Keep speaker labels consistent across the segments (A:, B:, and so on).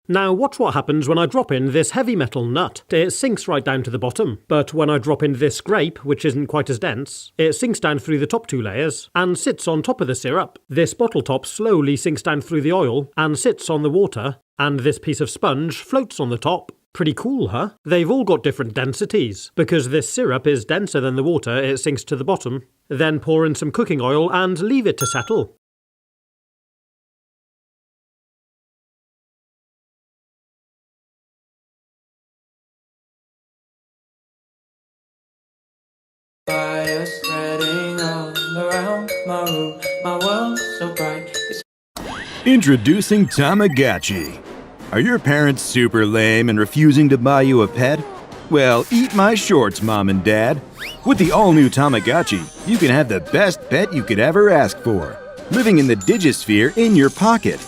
A: Now watch what happens when I drop in this heavy metal nut. It sinks right down to the bottom, but when I drop in this grape, which isn't quite as dense, it sinks down through the top 2 layers and sits on top of the syrup. This bottle top slowly sinks down through the oil and sits on the water, and this piece of sponge floats on the top. Pretty cool, huh? They've all got different densities. Because this syrup is denser than the water, it sinks to the bottom. Then pour in some cooking oil and leave it to settle.
B: Fire spreading all around my room, my world so bright.
C: Introducing Tamagotchi. Are your parents super lame and refusing to buy you a pet? Well, eat my shorts, Mom and Dad. With the all-new Tamagotchi, you can have the best pet you could ever ask for, living in the Digisphere in your pocket.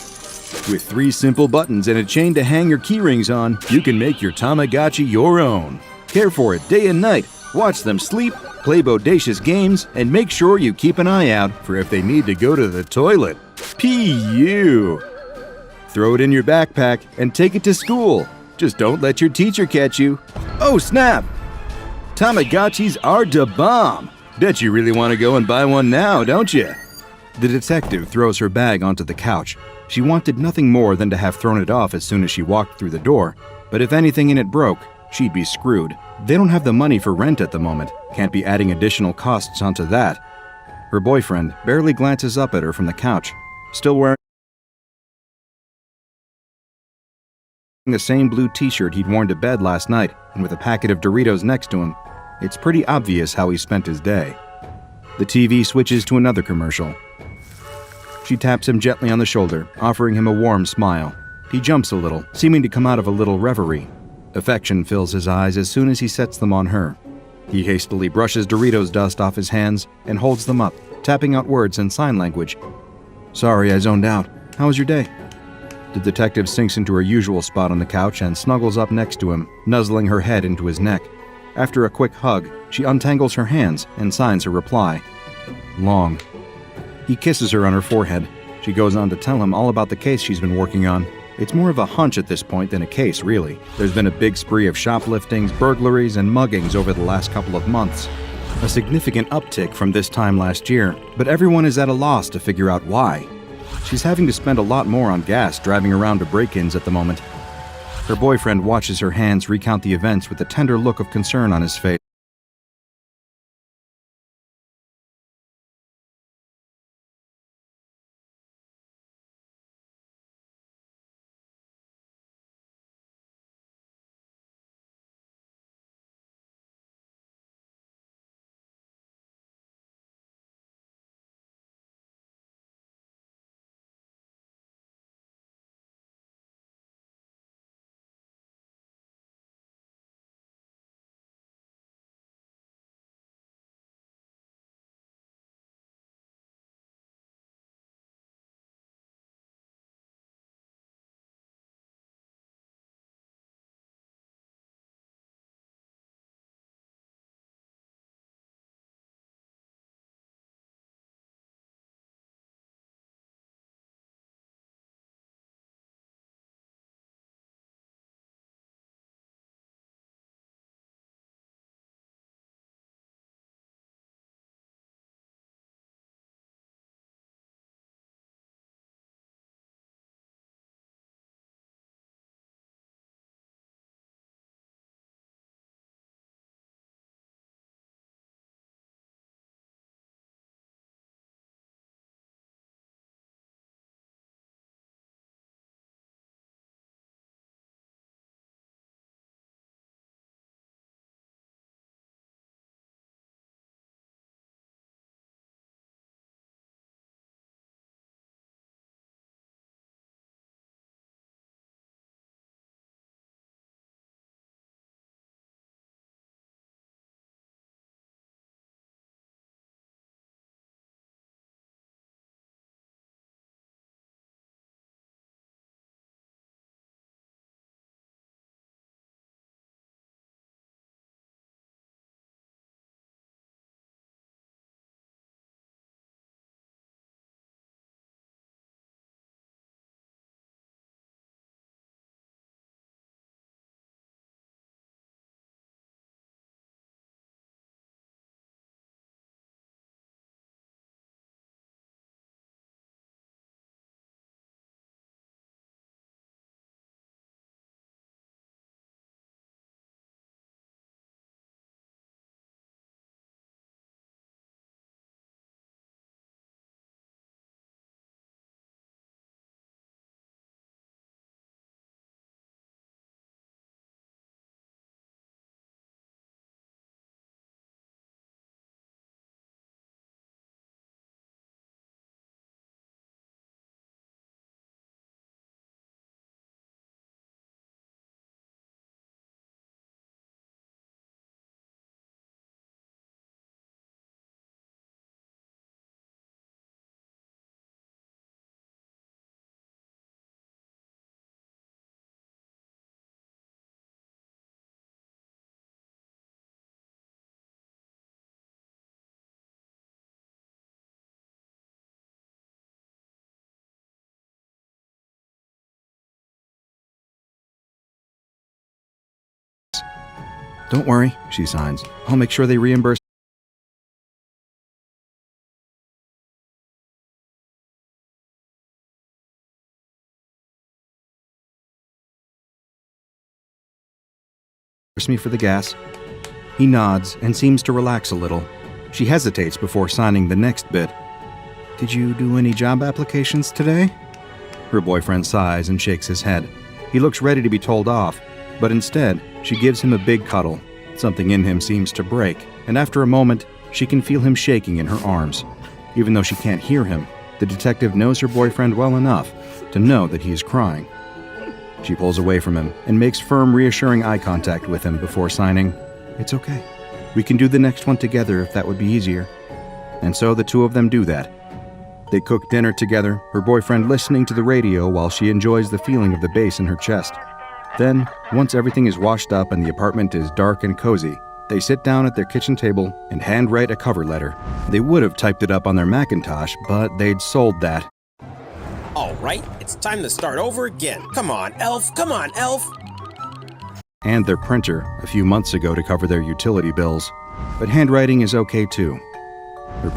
C: With 3 simple buttons and a chain to hang your keyrings on, you can make your Tamagotchi your own. Care for it day and night, watch them sleep, play bodacious games, and make sure you keep an eye out for if they need to go to the toilet. P.U. Throw it in your backpack and take it to school. Just don't let your teacher catch you. Oh snap! Tamagotchis are da bomb! Bet you really want to go and buy one now, don't you? The detective throws her bag onto the couch. She wanted nothing more than to have thrown it off as soon as she walked through the door, but if anything in it broke, she'd be screwed. They don't have the money for rent at the moment. Can't be adding additional costs onto that. Her boyfriend barely glances up at her from the couch, still wearing the same blue t-shirt he'd worn to bed last night and with a packet of Doritos next to him. It's pretty obvious how he spent his day. The TV switches to another commercial. She taps him gently on the shoulder, offering him a warm smile. He jumps a little, seeming to come out of a little reverie. Affection fills his eyes as soon as he sets them on her. He hastily brushes Doritos dust off his hands and holds them up, tapping out words in sign language. Sorry, I zoned out. How was your day? The detective sinks into her usual spot on the couch and snuggles up next to him, nuzzling her head into his neck. After a quick hug, she untangles her hands and signs her reply. Long. He kisses her on her forehead. She goes on to tell him all about the case she's been working on. It's more of a hunch at this point than a case, really. There's been a big spree of shopliftings, burglaries, and muggings over the last couple of months. A significant uptick from this time last year, but everyone is at a loss to figure out why. She's having to spend a lot more on gas driving around to break-ins at the moment. Her boyfriend watches her hands recount the events with a tender look of concern on his face. Don't worry, she signs. I'll make sure they reimburse me for the gas. He nods and seems to relax a little. She hesitates before signing the next bit. Did you do any job applications today? Her boyfriend sighs and shakes his head. He looks ready to be told off, but instead, she gives him a big cuddle. Something in him seems to break, and after a moment, she can feel him shaking in her arms. Even though she can't hear him, the detective knows her boyfriend well enough to know that he is crying. She pulls away from him and makes firm, reassuring eye contact with him before signing, "It's okay. We can do the next one together if that would be easier." And so the two of them do that. They cook dinner together, her boyfriend listening to the radio while she enjoys the feeling of the bass in her chest. Then, once everything is washed up and the apartment is dark and cozy, they sit down at their kitchen table and handwrite a cover letter. They would have typed it up on their Macintosh, but they'd sold that.
D: All right, it's time to start over again. Come on, Elf. Come on, Elf.
C: And their printer a few months ago to cover their utility bills. But handwriting is okay too. Her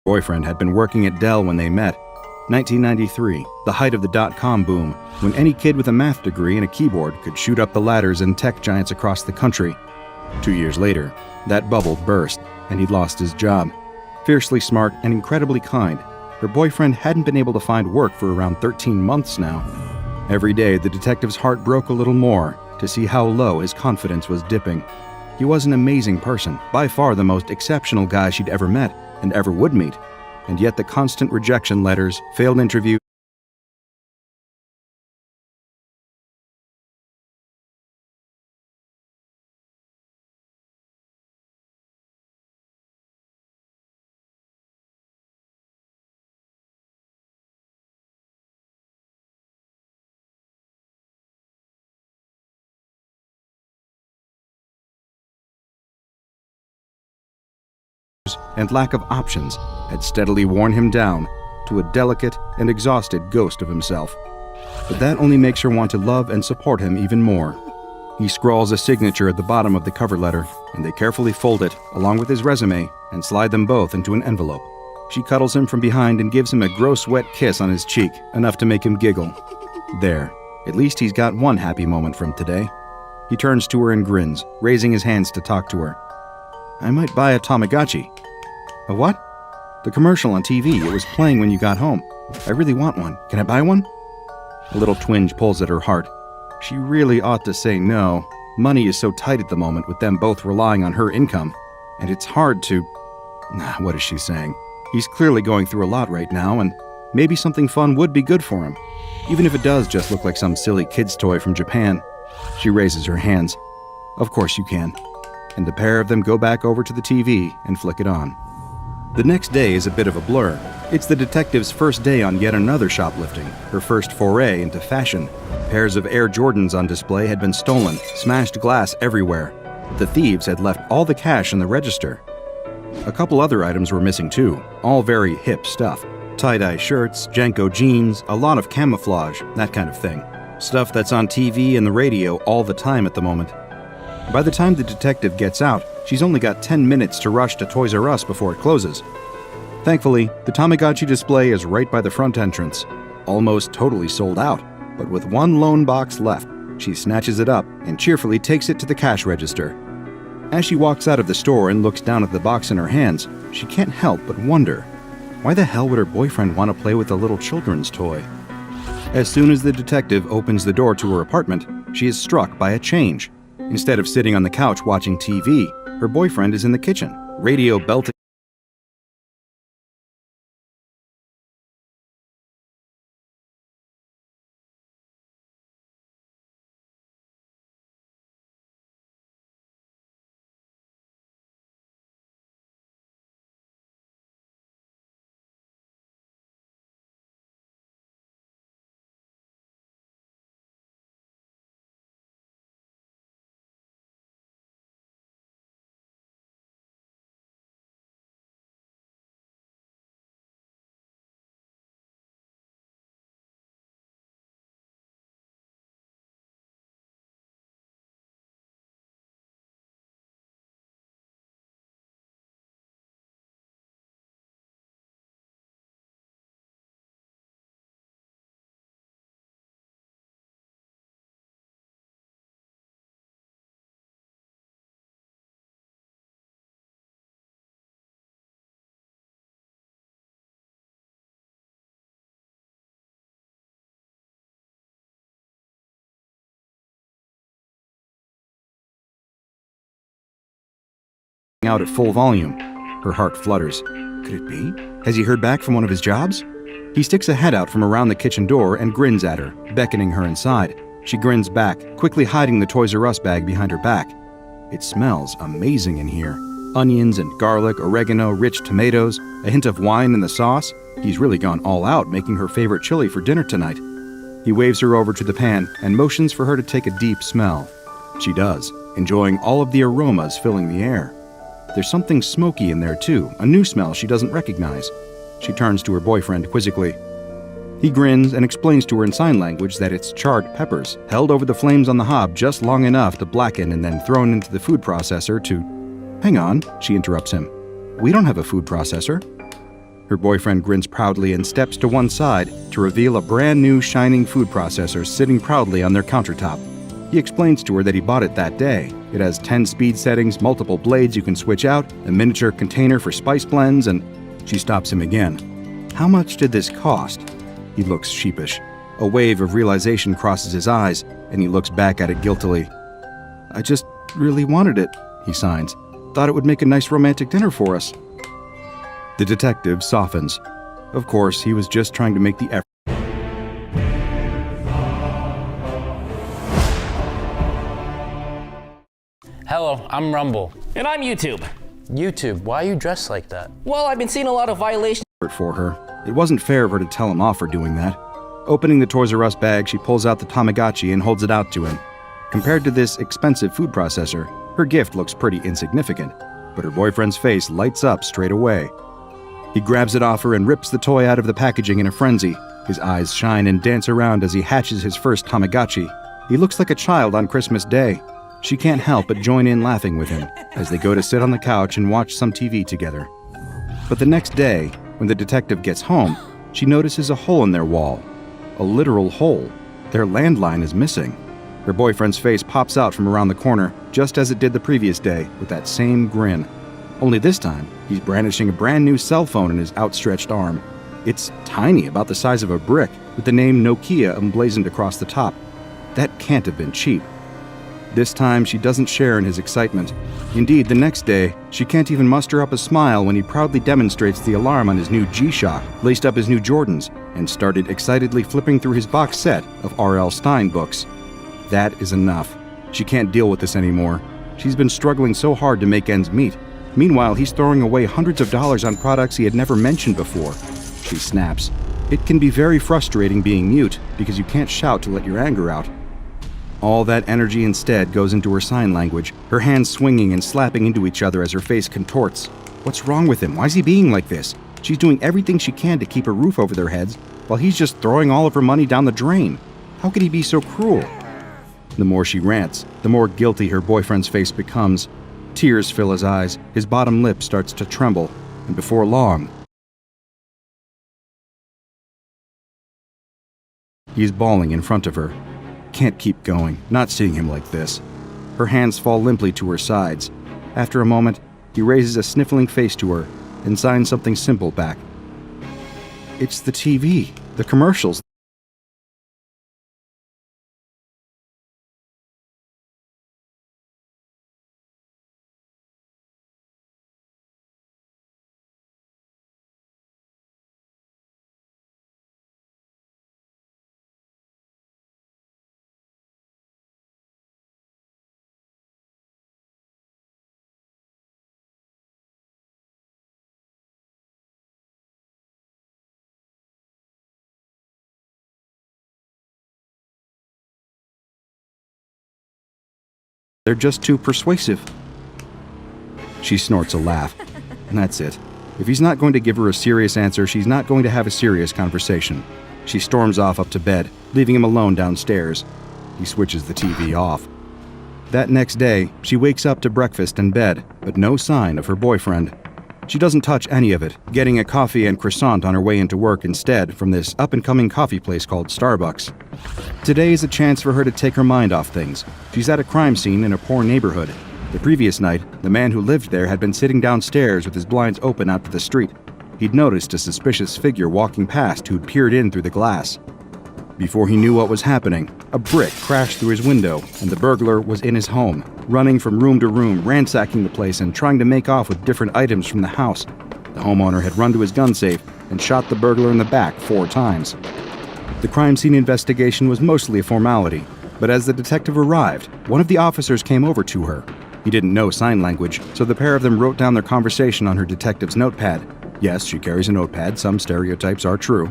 C: boyfriend had been working at Dell when they met. 1993, the height of the dot-com boom, when any kid with a math degree and a keyboard could shoot up the ladders in tech giants across the country. 2 years later, that bubble burst, and he'd lost his job. Fiercely smart and incredibly kind, her boyfriend hadn't been able to find work for around 13 months now. Every day, the detective's heart broke a little more to see how low his confidence was dipping. He was an amazing person, by far the most exceptional guy she'd ever met and ever would meet, and yet the constant rejection letters, failed interviews, and lack of options had steadily worn him down to a delicate and exhausted ghost of himself. But that only makes her want to love and support him even more. He scrawls a signature at the bottom of the cover letter, and they carefully fold it, along with his resume, and slide them both into an envelope. She cuddles him from behind and gives him a gross wet kiss on his cheek, enough to make him giggle. There, at least he's got one happy moment from today. He turns to her and grins, raising his hands to talk to her. "I might buy a Tamagotchi." "A what?" "The commercial on TV. It was playing when you got home. I really want one. Can I buy one?" A little twinge pulls at her heart. She really ought to say no. Money is so tight at the moment with them both relying on her income. And it's hard to... What is she saying? He's clearly going through a lot right now, and maybe something fun would be good for him. Even if it does just look like some silly kid's toy from Japan. She raises her hands. "Of course you can." And the pair of them go back over to the TV and flick it on. The next day is a bit of a blur. It's the detective's first day on yet another shoplifting, her first foray into fashion. Pairs of Air Jordans on display had been stolen, smashed glass everywhere. The thieves had left all the cash in the register. A couple other items were missing too, all very hip stuff. Tie-dye shirts, Janko jeans, a lot of camouflage, that kind of thing. Stuff that's on TV and the radio all the time at the moment. By the time the detective gets out, she's only got 10 minutes to rush to Toys R Us before it closes. Thankfully, the Tamagotchi display is right by the front entrance. Almost totally sold out, but with one lone box left, she snatches it up and cheerfully takes it to the cash register. As she walks out of the store and looks down at the box in her hands, she can't help but wonder, why the hell would her boyfriend want to play with a little children's toy? As soon as the detective opens the door to her apartment, she is struck by a change. Instead of sitting on the couch watching TV, her boyfriend is in the kitchen, radio belting out at full volume. Her heart flutters. Could it be? Has he heard back from one of his jobs? He sticks a head out from around the kitchen door and grins at her, beckoning her inside. She grins back, quickly hiding the Toys R Us bag behind her back. It smells amazing in here. Onions and garlic, oregano, rich tomatoes, a hint of wine in the sauce. He's really gone all out, making her favorite chili for dinner tonight. He waves her over to the pan and motions for her to take a deep smell. She does, enjoying all of the aromas filling the air. There's something smoky in there too, a new smell she doesn't recognize. She turns to her boyfriend quizzically. He grins and explains to her in sign language that it's charred peppers, held over the flames on the hob just long enough to blacken and then thrown into the food processor to... Hang on, she interrupts him. We don't have a food processor. Her boyfriend grins proudly and steps to one side to reveal a brand new shining food processor sitting proudly on their countertop. He explains to her that he bought it that day. It has 10 speed settings, multiple blades you can switch out, a miniature container for spice blends, and... She stops him again. How much did this cost? He looks sheepish. A wave of realization crosses his eyes, and he looks back at it guiltily. I just really wanted it, he signs. Thought it would make a nice romantic dinner for us. The detective softens. Of course, he was just trying to make the effort.
E: Hello, I'm Rumble.
F: And I'm YouTube.
E: YouTube, why are you dressed like that?
F: Well, I've been seeing a lot of violations
C: For her. It wasn't fair of her to tell him off for doing that. Opening the Toys R Us bag, she pulls out the Tamagotchi and holds it out to him. Compared to this expensive food processor, her gift looks pretty insignificant, but her boyfriend's face lights up straight away. He grabs it off her and rips the toy out of the packaging in a frenzy. His eyes shine and dance around as he hatches his first Tamagotchi. He looks like a child on Christmas Day. She can't help but join in laughing with him as they go to sit on the couch and watch some TV together. But the next day, when the detective gets home, she notices a hole in their wall. A literal hole. Their landline is missing. Her boyfriend's face pops out from around the corner, just as it did the previous day, with that same grin. Only this time, he's brandishing a brand new cell phone in his outstretched arm. It's tiny, about the size of a brick, with the name Nokia emblazoned across the top. That can't have been cheap. This time, she doesn't share in his excitement. Indeed, the next day, she can't even muster up a smile when he proudly demonstrates the alarm on his new G-Shock, laced up his new Jordans, and started excitedly flipping through his box set of R.L. Stine books. That is enough. She can't deal with this anymore. She's been struggling so hard to make ends meet. Meanwhile, he's throwing away hundreds of dollars on products he had never mentioned before. She snaps. It can be very frustrating being mute, because you can't shout to let your anger out. All that energy instead goes into her sign language, her hands swinging and slapping into each other as her face contorts. What's wrong with him? Why is he being like this? She's doing everything she can to keep a roof over their heads, while he's just throwing all of her money down the drain. How could he be so cruel? The more she rants, the more guilty her boyfriend's face becomes. Tears fill his eyes, his bottom lip starts to tremble, and before long, he's bawling in front of her. Can't keep going, not seeing him like this. Her hands fall limply to her sides. After a moment, he raises a sniffling face to her and signs something simple back. It's the TV, the commercials. They're just too persuasive. She snorts a laugh. And that's it. If he's not going to give her a serious answer, she's not going to have a serious conversation. She storms off up to bed, leaving him alone downstairs. He switches the TV off. That next day, she wakes up to breakfast in bed, but no sign of her boyfriend. She doesn't touch any of it, getting a coffee and croissant on her way into work instead from this up-and-coming coffee place called Starbucks. Today is a chance for her to take her mind off things. She's at a crime scene in a poor neighborhood. The previous night, the man who lived there had been sitting downstairs with his blinds open out to the street. He'd noticed a suspicious figure walking past who'd peered in through the glass. Before he knew what was happening, a brick crashed through his window, and the burglar was in his home, running from room to room, ransacking the place and trying to make off with different items from the house. The homeowner had run to his gun safe and shot the burglar in the back 4 times. The crime scene investigation was mostly a formality, but as the detective arrived, one of the officers came over to her. He didn't know sign language, so the pair of them wrote down their conversation on her detective's notepad. Yes, she carries a notepad, some stereotypes are true.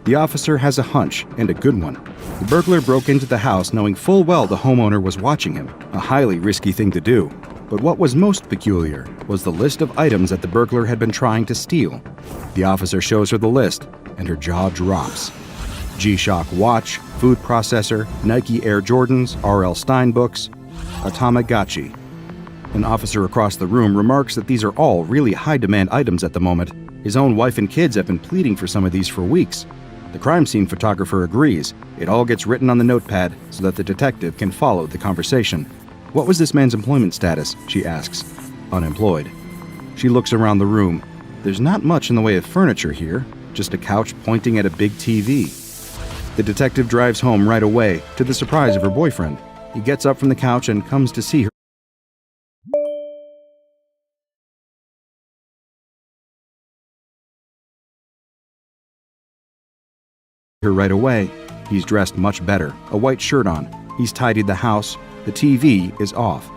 C: The officer has a hunch, and a good one. The burglar broke into the house knowing full well the homeowner was watching him, a highly risky thing to do. But what was most peculiar was the list of items that the burglar had been trying to steal. The officer shows her the list, and her jaw drops. G-Shock watch, food processor, Nike Air Jordans, R.L. Stein books, a Tamagotchi. An officer across the room remarks that these are all really high-demand items at the moment. His own wife and kids have been pleading for some of these for weeks. The crime scene photographer agrees. It all gets written on the notepad so that the detective can follow the conversation. What was this man's employment status? She asks. Unemployed. She looks around the room. There's not much in the way of furniture here, just a couch pointing at a big TV. The detective drives home right away, to the surprise of her boyfriend. He gets up from the couch and comes to see her right away. He's dressed much better, a white shirt on. He's tidied the house. The TV is off.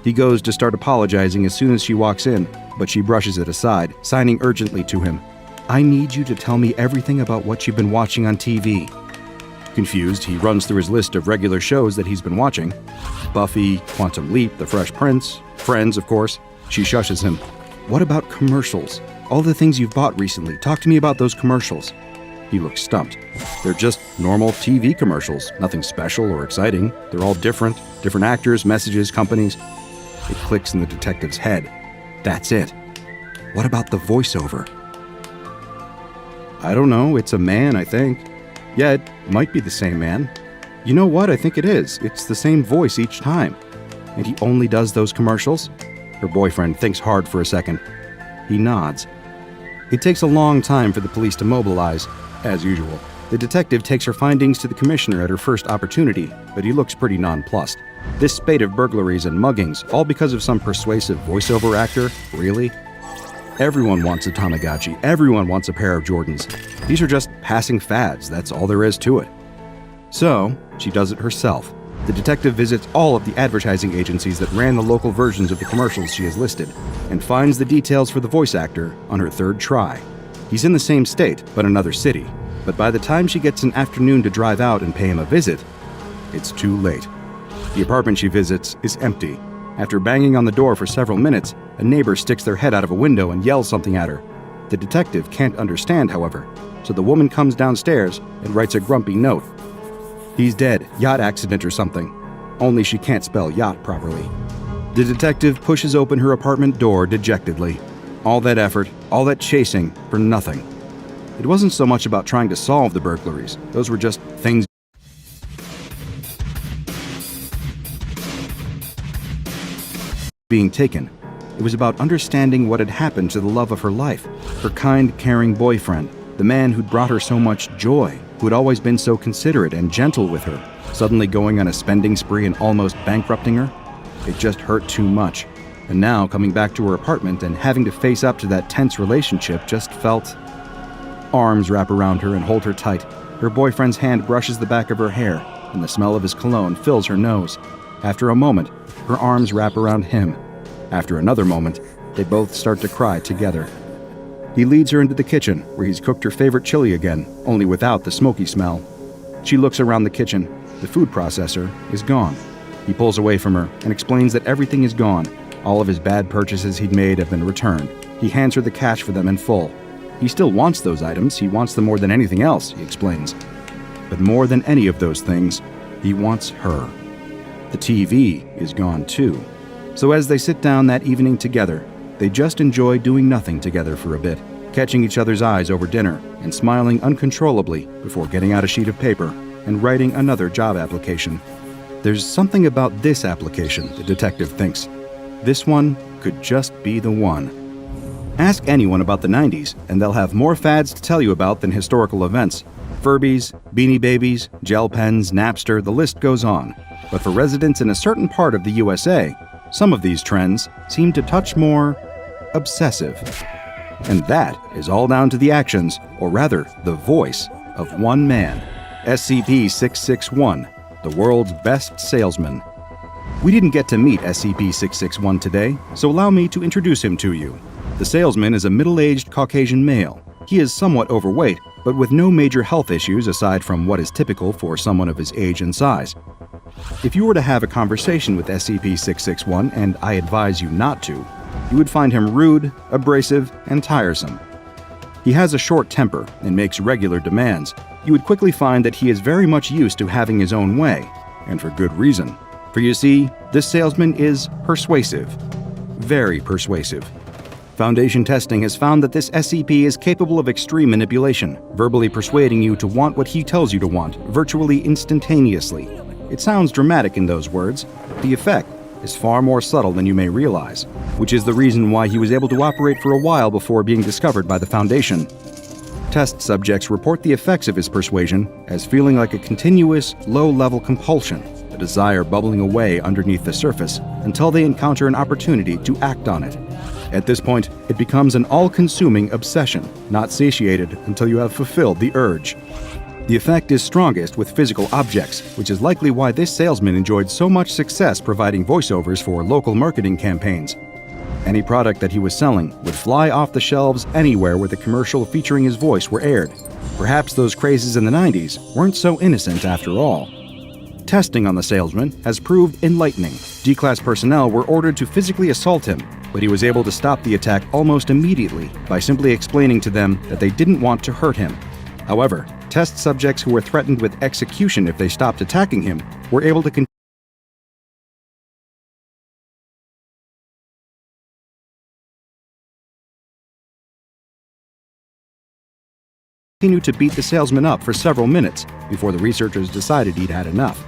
C: He goes to start apologizing as soon as she walks in, but she brushes it aside, signing urgently to him. I need you to tell me everything about what you've been watching on TV. Confused, he runs through his list of regular shows that he's been watching. Buffy, Quantum Leap, The Fresh Prince, Friends, of course. She shushes him. What about commercials? All the things you've bought recently. Talk to me about those commercials. He looks stumped. They're just normal TV commercials, nothing special or exciting. They're all different actors, messages, companies. It clicks in the detective's head. That's it. What about the voiceover? I don't know, it's a man, I think. Yeah, it might be the same man. You know what? I think it is. It's the same voice each time. And he only does those commercials? Her boyfriend thinks hard for a second. He nods. It takes a long time for the police to mobilize. As usual, the detective takes her findings to the commissioner at her first opportunity, but he looks pretty nonplussed. This spate of burglaries and muggings, all because of some persuasive voiceover actor? Really? Everyone wants a Tamagotchi. Everyone wants a pair of Jordans. These are just passing fads, that's all there is to it. So, she does it herself. The detective visits all of the advertising agencies that ran the local versions of the commercials she has listed, and finds the details for the voice actor on her third try. He's in the same state, but another city. But by the time she gets an afternoon to drive out and pay him a visit, it's too late. The apartment she visits is empty. After banging on the door for several minutes, a neighbor sticks their head out of a window and yells something at her. The detective can't understand, however, so the woman comes downstairs and writes a grumpy note. He's dead, yacht accident or something. Only she can't spell yacht properly. The detective pushes open her apartment door dejectedly. All that effort, all that chasing, for nothing. It wasn't so much about trying to solve the burglaries. Those were just things being taken. It was about understanding what had happened to the love of her life, her kind, caring boyfriend, the man who'd brought her so much joy, who had always been so considerate and gentle with her, suddenly going on a spending spree and almost bankrupting her. It just hurt too much. And now, coming back to her apartment and having to face up to that tense relationship just felt... Arms wrap around her and hold her tight. Her boyfriend's hand brushes the back of her hair, and the smell of his cologne fills her nose. After a moment, her arms wrap around him. After another moment, they both start to cry together. He leads her into the kitchen, where he's cooked her favorite chili again, only without the smoky smell. She looks around the kitchen. The food processor is gone. He pulls away from her and explains that everything is gone. All of his bad purchases he'd made have been returned. He hands her the cash for them in full. He still wants those items. He wants them more than anything else, he explains. But more than any of those things, he wants her. The TV is gone too. So as they sit down that evening together, they just enjoy doing nothing together for a bit, catching each other's eyes over dinner and smiling uncontrollably before getting out a sheet of paper and writing another job application. There's something about this application, the detective thinks. This one could just be the one. Ask anyone about the 90s, and they'll have more fads to tell you about than historical events. Furbies, Beanie Babies, gel pens, Napster, the list goes on. But for residents in a certain part of the USA, some of these trends seem to touch more obsessive. And that is all down to the actions, or rather, the voice, of one man, SCP-661, the world's best salesman. We didn't get to meet SCP-661 today, so allow me to introduce him to you. The salesman is a middle-aged Caucasian male. He is somewhat overweight, but with no major health issues aside from what is typical for someone of his age and size. If you were to have a conversation with SCP-661, and I advise you not to, you would find him rude, abrasive, and tiresome. He has a short temper and makes regular demands. You would quickly find that he is very much used to having his own way, and for good reason. For you see, this salesman is persuasive. Very persuasive. Foundation testing has found that this SCP is capable of extreme manipulation, verbally persuading you to want what he tells you to want, virtually instantaneously. It sounds dramatic in those words. The effect is far more subtle than you may realize, which is the reason why he was able to operate for a while before being discovered by the Foundation. Test subjects report the effects of his persuasion as feeling like a continuous, low-level compulsion, a desire bubbling away underneath the surface until they encounter an opportunity to act on it. At this point, it becomes an all-consuming obsession, not satiated until you have fulfilled the urge. The effect is strongest with physical objects, which is likely why this salesman enjoyed so much success providing voiceovers for local marketing campaigns. Any product that he was selling would fly off the shelves anywhere where the commercial featuring his voice were aired. Perhaps those crazes in the 90s weren't so innocent after all. Testing on the salesman has proved enlightening. D-Class personnel were ordered to physically assault him, but he was able to stop the attack almost immediately by simply explaining to them that they didn't want to hurt him. However, test subjects who were threatened with execution if they stopped attacking him were able to continue to beat the salesman up for several minutes before the researchers decided he'd had enough.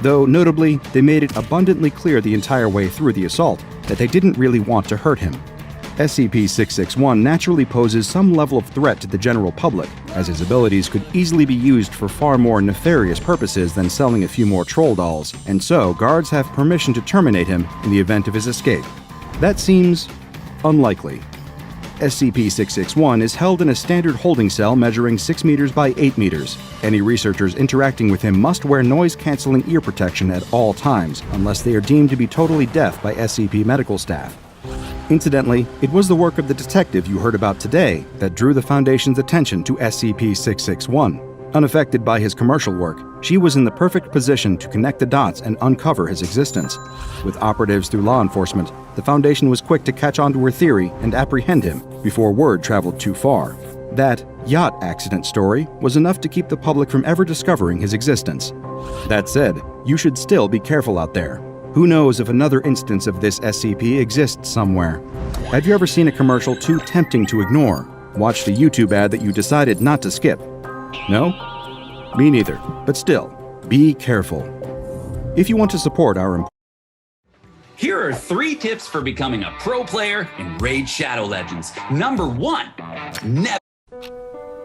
C: Though, notably, they made it abundantly clear the entire way through the assault that they didn't really want to hurt him. SCP-661 naturally poses some level of threat to the general public, as his abilities could easily be used for far more nefarious purposes than selling a few more troll dolls, and so guards have permission to terminate him in the event of his escape. That seems unlikely. SCP-661 is held in a standard holding cell measuring 6 meters by 8 meters. Any researchers interacting with him must wear noise-canceling ear protection at all times, unless they are deemed to be totally deaf by SCP medical staff. Incidentally, it was the work of the detective you heard about today that drew the Foundation's attention to SCP-661. Unaffected by his commercial work, she was in the perfect position to connect the dots and uncover his existence. With operatives through law enforcement, the Foundation was quick to catch on to her theory and apprehend him before word traveled too far. That yacht accident story was enough to keep the public from ever discovering his existence. That said, you should still be careful out there. Who knows if another instance of this SCP exists somewhere? Have you ever seen a commercial too tempting to ignore? Watched a YouTube ad that you decided not to skip? No? Me neither. But still, be careful. If you want to support our
G: Here are 3 tips for becoming a pro player in Raid Shadow Legends. Number 1, never.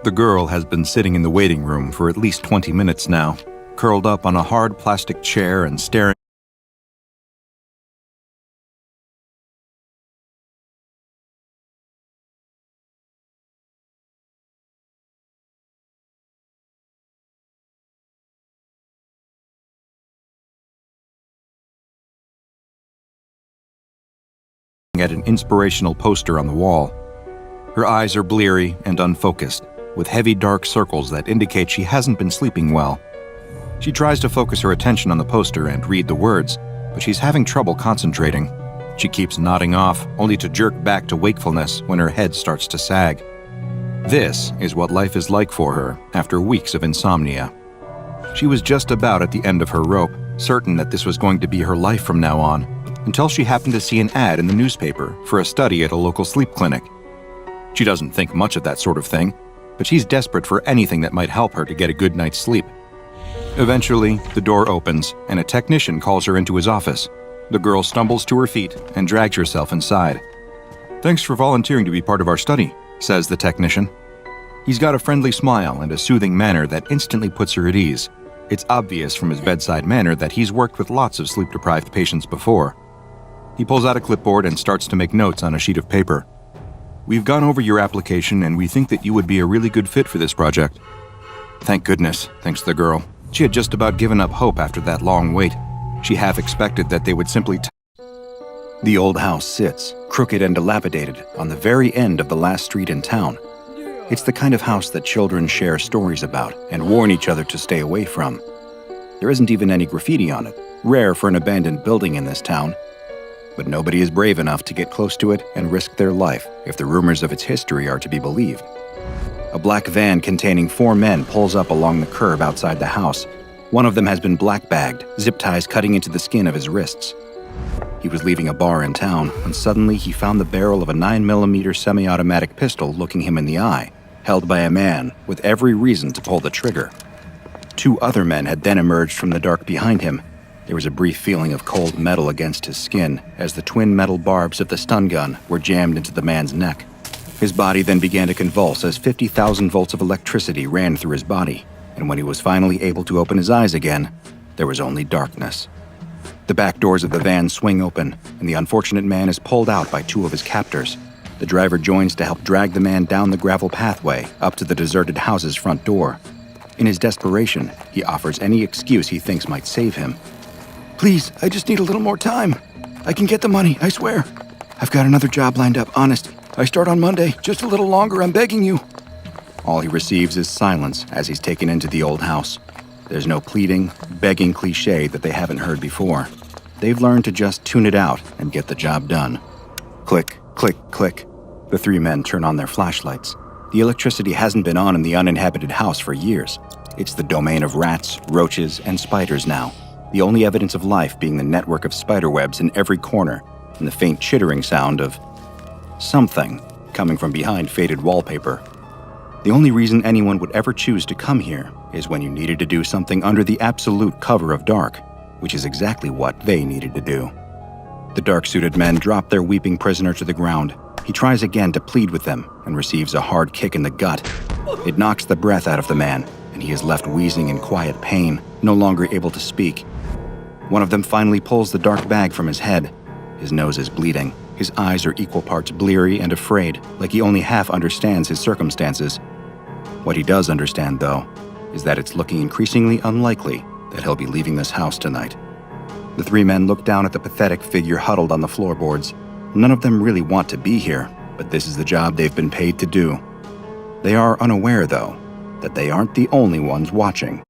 C: The girl has been sitting in the waiting room for at least 20 minutes now, curled up on a hard plastic chair and staring at an inspirational poster on the wall. Her eyes are bleary and unfocused, with heavy dark circles that indicate she hasn't been sleeping well. She tries to focus her attention on the poster and read the words, but she's having trouble concentrating. She keeps nodding off, only to jerk back to wakefulness when her head starts to sag. This is what life is like for her after weeks of insomnia. She was just about at the end of her rope, certain that this was going to be her life from now on, until she happened to see an ad in the newspaper for a study at a local sleep clinic. She doesn't think much of that sort of thing, but she's desperate for anything that might help her to get a good night's sleep. Eventually, the door opens and a technician calls her into his office. The girl stumbles to her feet and drags herself inside. "Thanks for volunteering to be part of our study," says the technician. He's got a friendly smile and a soothing manner that instantly puts her at ease. It's obvious from his bedside manner that he's worked with lots of sleep-deprived patients before. He pulls out a clipboard and starts to make notes on a sheet of paper. "We've gone over your application and we think that you would be a really good fit for this project." "Thank goodness," thinks the girl. She had just about given up hope after that long wait. She half expected that they would simply The old house sits, crooked and dilapidated, on the very end of the last street in town. It's the kind of house that children share stories about and warn each other to stay away from. There isn't even any graffiti on it, rare for an abandoned building in this town. But nobody is brave enough to get close to it and risk their life if the rumors of its history are to be believed. A black van containing 4 men pulls up along the curb outside the house. One of them has been black-bagged, zip ties cutting into the skin of his wrists. He was leaving a bar in town when suddenly he found the barrel of a 9mm semi-automatic pistol looking him in the eye, held by a man with every reason to pull the trigger. 2 other men had then emerged from the dark behind him. There was a brief feeling of cold metal against his skin as the twin metal barbs of the stun gun were jammed into the man's neck. His body then began to convulse as 50,000 volts of electricity ran through his body, and when he was finally able to open his eyes again, there was only darkness. The back doors of the van swing open, and the unfortunate man is pulled out by 2 of his captors. The driver joins to help drag the man down the gravel pathway up to the deserted house's front door. In his desperation, he offers any excuse he thinks might save him. "Please, I just need a little more time. I can get the money, I swear. I've got another job lined up, honest. I start on Monday, just a little longer, I'm begging you." All he receives is silence as he's taken into the old house. There's no pleading, begging cliche that they haven't heard before. They've learned to just tune it out and get the job done. Click, click, click. The 3 men turn on their flashlights. The electricity hasn't been on in the uninhabited house for years. It's the domain of rats, roaches, and spiders now. The only evidence of life being the network of spiderwebs in every corner and the faint chittering sound of something coming from behind faded wallpaper. The only reason anyone would ever choose to come here is when you needed to do something under the absolute cover of dark, which is exactly what they needed to do. The dark-suited men drop their weeping prisoner to the ground. He tries again to plead with them and receives a hard kick in the gut. It knocks the breath out of the man, and he is left wheezing in quiet pain, no longer able to speak. One of them finally pulls the dark bag from his head. His nose is bleeding. His eyes are equal parts bleary and afraid, like he only half understands his circumstances. What he does understand, though, is that it's looking increasingly unlikely that he'll be leaving this house tonight. The 3 men look down at the pathetic figure huddled on the floorboards. None of them really want to be here, but this is the job they've been paid to do. They are unaware, though, that they aren't the only ones watching.